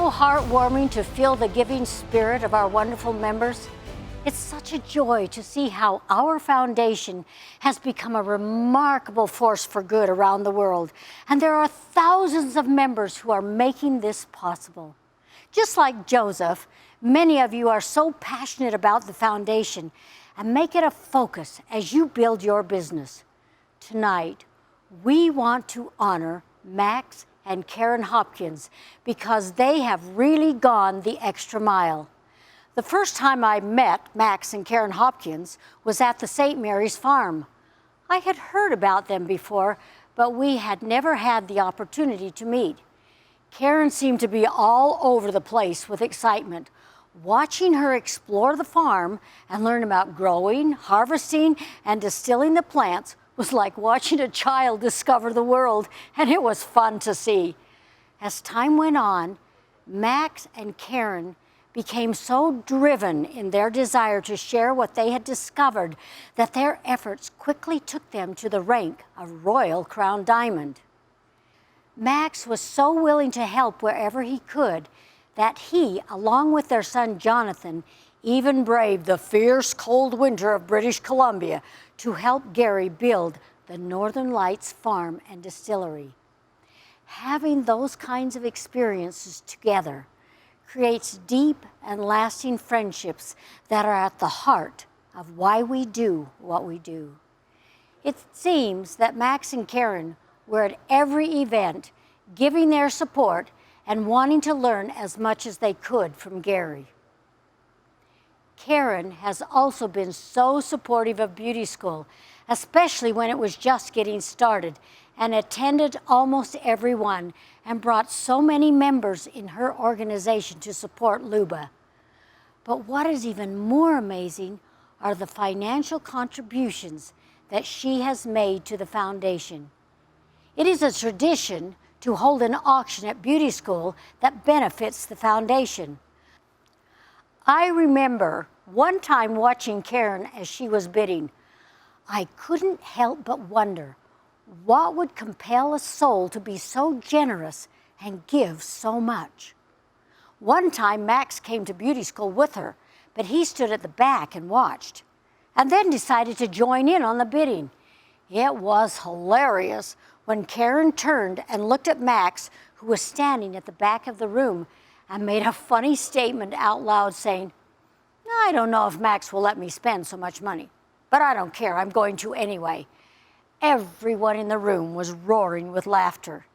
so heartwarming to feel the giving spirit of our wonderful members. It's such a joy to see how our foundation has become a remarkable force for good around the world, and there are thousands of members who are making this possible. Just like Joseph, many of you are so passionate about the foundation and make it a focus as you build your business. Tonight, we want to honor Max and Karen Hopkins because they have really gone the extra mile. The first time I met Max and Karen Hopkins was at the St. Mary's Farm. I had heard about them before, but we had never had the opportunity to meet. Karen seemed to be all over the place with excitement. Watching her explore the farm and learn about growing, harvesting, and distilling the plants was like watching a child discover the world, and it was fun to see. As time went on, Max and Karen became so driven in their desire to share what they had discovered that their efforts quickly took them to the rank of Royal Crown Diamond. Max was so willing to help wherever he could that he, along with their son Jonathan, even braved the fierce cold winter of British Columbia to help Gary build the Northern Lights Farm and Distillery. Having those kinds of experiences together creates deep and lasting friendships that are at the heart of why we do what we do. It seems that Max and Karen were at every event, giving their support and wanting to learn as much as they could from Gary. Karen has also been so supportive of Beauty School, especially when it was just getting started, and attended almost every one and brought so many members in her organization to support Luba. But what is even more amazing are the financial contributions that she has made to the foundation. It is a tradition to hold an auction at Beauty School that benefits the foundation. I remember one time watching Karen as she was bidding. I couldn't help but wonder what would compel a soul to be so generous and give so much. One time Max came to Beauty School with her, but he stood at the back and watched, and then decided to join in on the bidding. It was hilarious when Karen turned and looked at Max, who was standing at the back of the room, and made a funny statement out loud saying, "I don't know if Max will let me spend so much money, but I don't care, I'm going to anyway." Everyone in the room was roaring with laughter.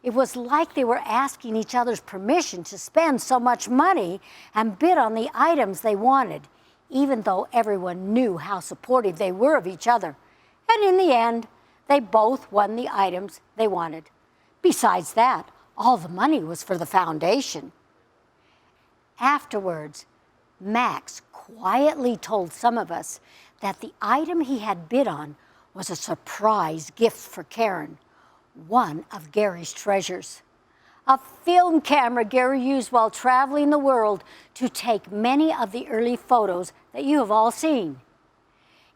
It was like they were asking each other's permission to spend so much money and bid on the items they wanted, even though everyone knew how supportive they were of each other. And in the end, they both won the items they wanted. Besides that, all the money was for the foundation. Afterwards, Max quietly told some of us that the item he had bid on was a surprise gift for Karen, one of Gary's treasures. A film camera Gary used while traveling the world to take many of the early photos that you have all seen.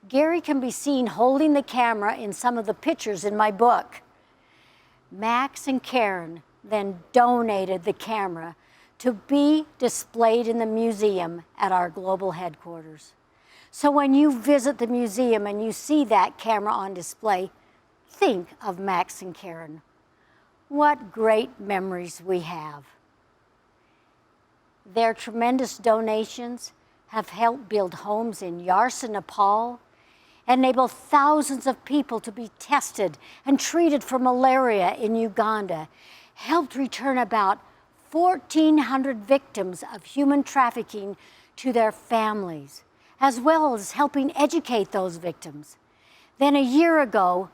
Gary can be seen holding the camera in some of the pictures in my book. Max and Karen then donated the camera to be displayed in the museum at our global headquarters. So when you visit the museum and you see that camera on display, think of Max and Karen. What great memories we have. Their tremendous donations have helped build homes in Yarsa, Nepal, enabled thousands of people to be tested and treated for malaria in Uganda, helped return about 1,400 victims of human trafficking to their families, as well as helping educate those victims. Then a year ago,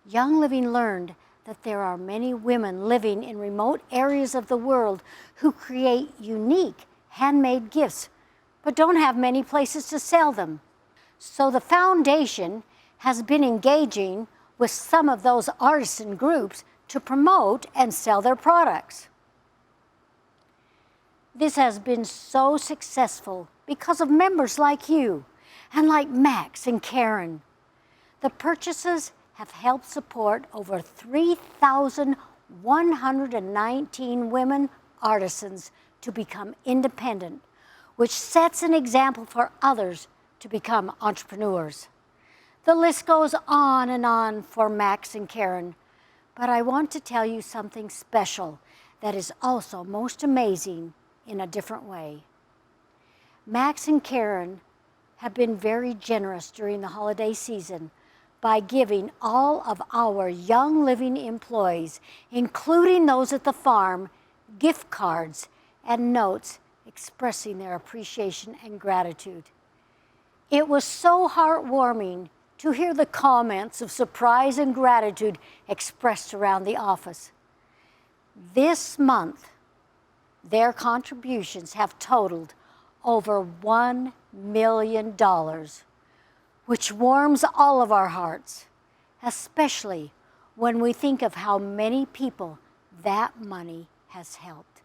Young Living learned that there are many women living in remote areas of the world who create unique handmade gifts, but don't have many places to sell them. So the foundation has been engaging with some of those artisan groups to promote and sell their products. This has been so successful because of members like you and like Max and Karen. The purchases have helped support over 3,119 women artisans to become independent, which sets an example for others to become entrepreneurs. The list goes on and on for Max and Karen, but I want to tell you something special that is also most amazing in a different way. Max and Karen have been very generous during the holiday season by giving all of our Young Living employees, including those at the farm, gift cards and notes expressing their appreciation and gratitude. It was so heartwarming to hear the comments of surprise and gratitude expressed around the office. This month, their contributions have totaled over $1 million, which warms all of our hearts, especially when we think of how many people that money has helped.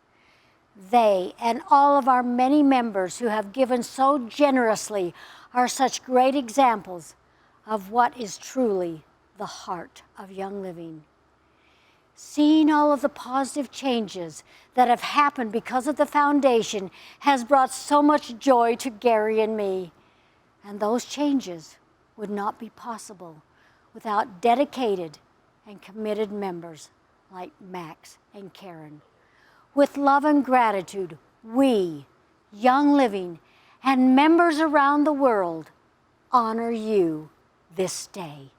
They and all of our many members who have given so generously are such great examples of what is truly the heart of Young Living. Seeing all of the positive changes that have happened because of the foundation has brought so much joy to Gary and me. And those changes would not be possible without dedicated and committed members like Max and Karen. With love and gratitude, we, Young Living, and members around the world honor you this day.